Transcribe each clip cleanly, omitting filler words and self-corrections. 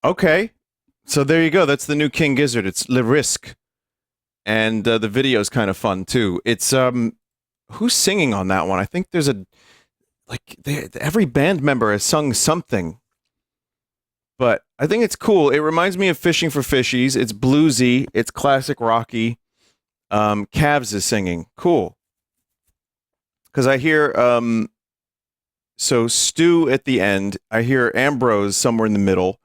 Okay. So there you go. That's the new King Gizzard. It's Le Risque. And the video is kind of fun too. It's who's singing on that one? I think there's a every band member has sung something. But I think it's cool. It reminds me of Fishing for Fishies. It's bluesy. It's classic rocky. Cavs is singing. Cool. Because I hear so Stu at the end. I hear Ambrose somewhere in the middle.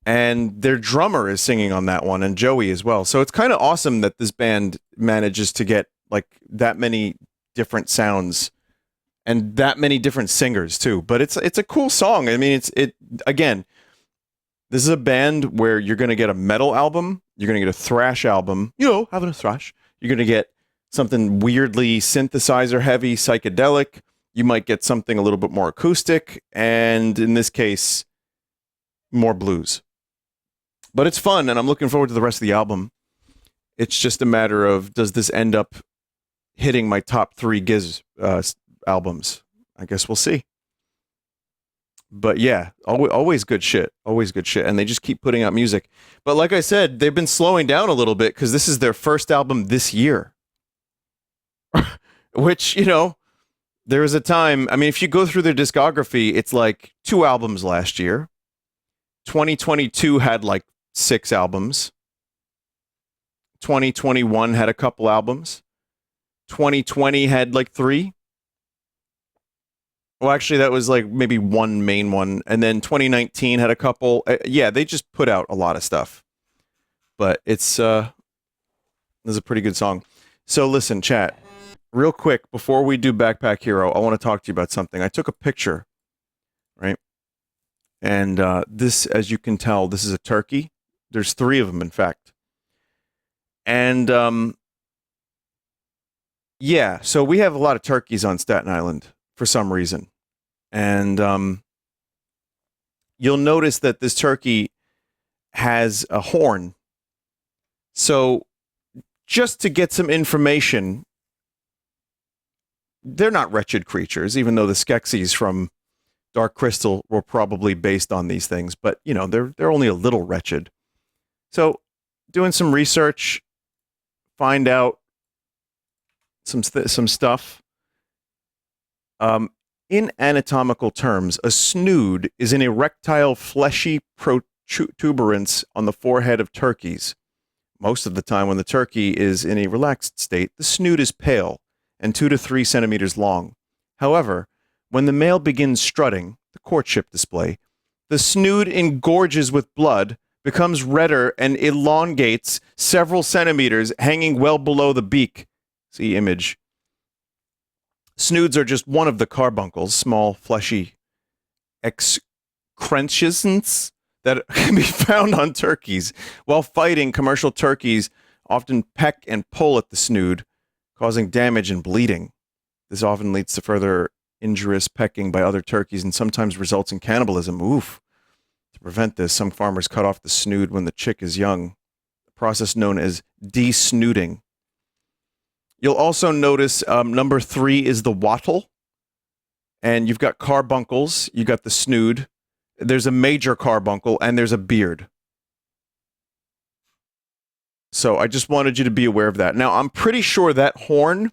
And their drummer is singing on that one, and Joey as well. So it's kind of awesome that this band manages to get like that many different sounds and that many different singers too. But it's a cool song. I mean, it again. This is a band where you're going to get a metal album, you're going to get a thrash album, having a thrash. You're going to get something weirdly synthesizer heavy, psychedelic. You might get something a little bit more acoustic, and in this case, more blues. But it's fun, and I'm looking forward to the rest of the album. It's just a matter of, does this end up hitting my top 3 Giz albums? I guess we'll see. But yeah, always good shit. Always good shit. And they just keep putting out music. But like I said, they've been slowing down a little bit because this is their first album this year. Which, there was a time, I mean, if you go through their discography, it's like 2 albums last year. 2022 had like 6 albums. 2021 had a couple albums. 2020 had like 3. Well, actually, that was like maybe one main one. And then 2019 had a couple. Yeah, they just put out a lot of stuff. But it's this is a pretty good song. So listen, chat, real quick, before we do Backpack Hero, I want to talk to you about something. I took a picture, right? And this, as you can tell, this is a turkey. There's 3 of them, in fact. And yeah, so we have a lot of turkeys on Staten Island for some reason. And you'll notice that this turkey has a horn. So just to get some information, they're not wretched creatures, even though the Skeksis from Dark Crystal were probably based on these things, but they're only a little wretched. So, doing some research, find out some stuff. In anatomical terms, a snood is an erectile, fleshy protuberance on the forehead of turkeys. Most of the time, when the turkey is in a relaxed state, the snood is pale and 2 to 3 centimeters long. However, when the male begins strutting, the courtship display, the snood engorges with blood, becomes redder, and elongates several centimeters, hanging well below the beak. See image. Snoods are just one of the carbuncles, small, fleshy excrescences that can be found on turkeys. While fighting, commercial turkeys often peck and pull at the snood, causing damage and bleeding. This often leads to further injurious pecking by other turkeys and sometimes results in cannibalism. Oof. To prevent this, some farmers cut off the snood when the chick is young, a process known as desnooding. You'll also notice number 3 is the wattle, and you've got carbuncles, you got the snood, there's a major carbuncle, and there's a beard. So I just wanted you to be aware of that. Now, I'm pretty sure that horn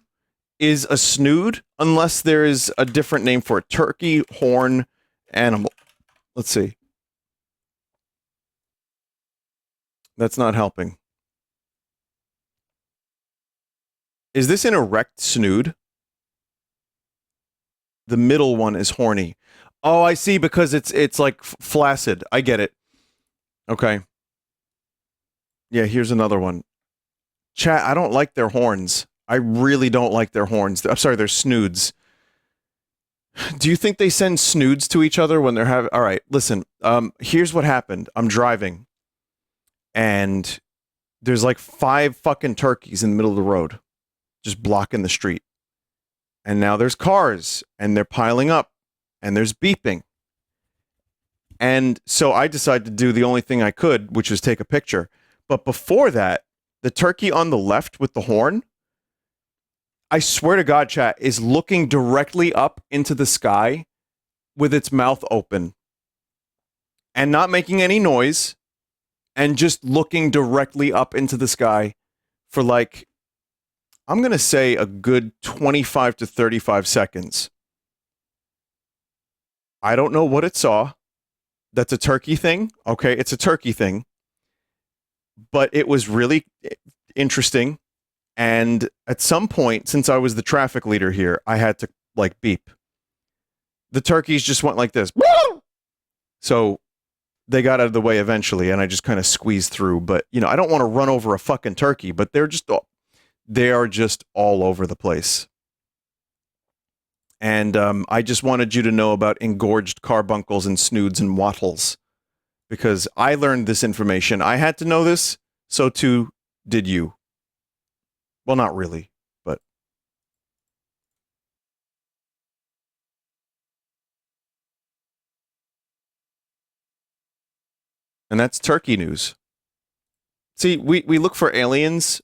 is a snood, unless there is a different name for it. Turkey, horn, animal. Let's see. That's not helping. Is this an erect snood? The middle one is horny. Oh, I see, because it's like flaccid. I get it. Okay. Yeah, here's another one. Chat, I don't like their horns. I really don't like their horns. I'm sorry, they're snoods. Do you think they send snoods to each other when they're having... All right, listen. Here's what happened. I'm driving, and there's like 5 fucking turkeys in the middle of the road, just blocking the street. And now there's cars, and they're piling up, and there's beeping. And so I decided to do the only thing I could, which was take a picture. But before that, the turkey on the left with the horn, I swear to God, chat, is looking directly up into the sky with its mouth open. and not making any noise and just looking directly up into the sky for like, I'm going to say a good 25 to 35 seconds. I don't know what it saw. That's a turkey thing. Okay, it's a turkey thing. But it was really interesting. And at some point, since I was the traffic leader here, I had to like beep. The turkeys just went like this. So they got out of the way eventually, and I just kind of squeezed through. But, you know, I don't want to run over a fucking turkey, but they are just all over the place. And I just wanted you to know about engorged carbuncles and snoods and wattles, because I learned this information. I had to know this, so too did you. Well, not really, but... And that's turkey news. See, we look for aliens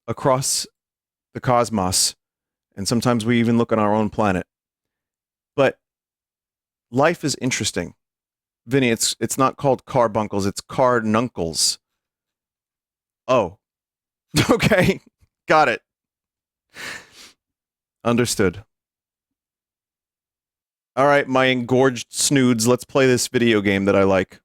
across the cosmos, and sometimes we even look on our own planet. But life is interesting. Vinny, it's not called carbuncles, it's carnuncles. Oh. Okay. Got it. Understood. All right, my engorged snoods, let's play this video game that I like.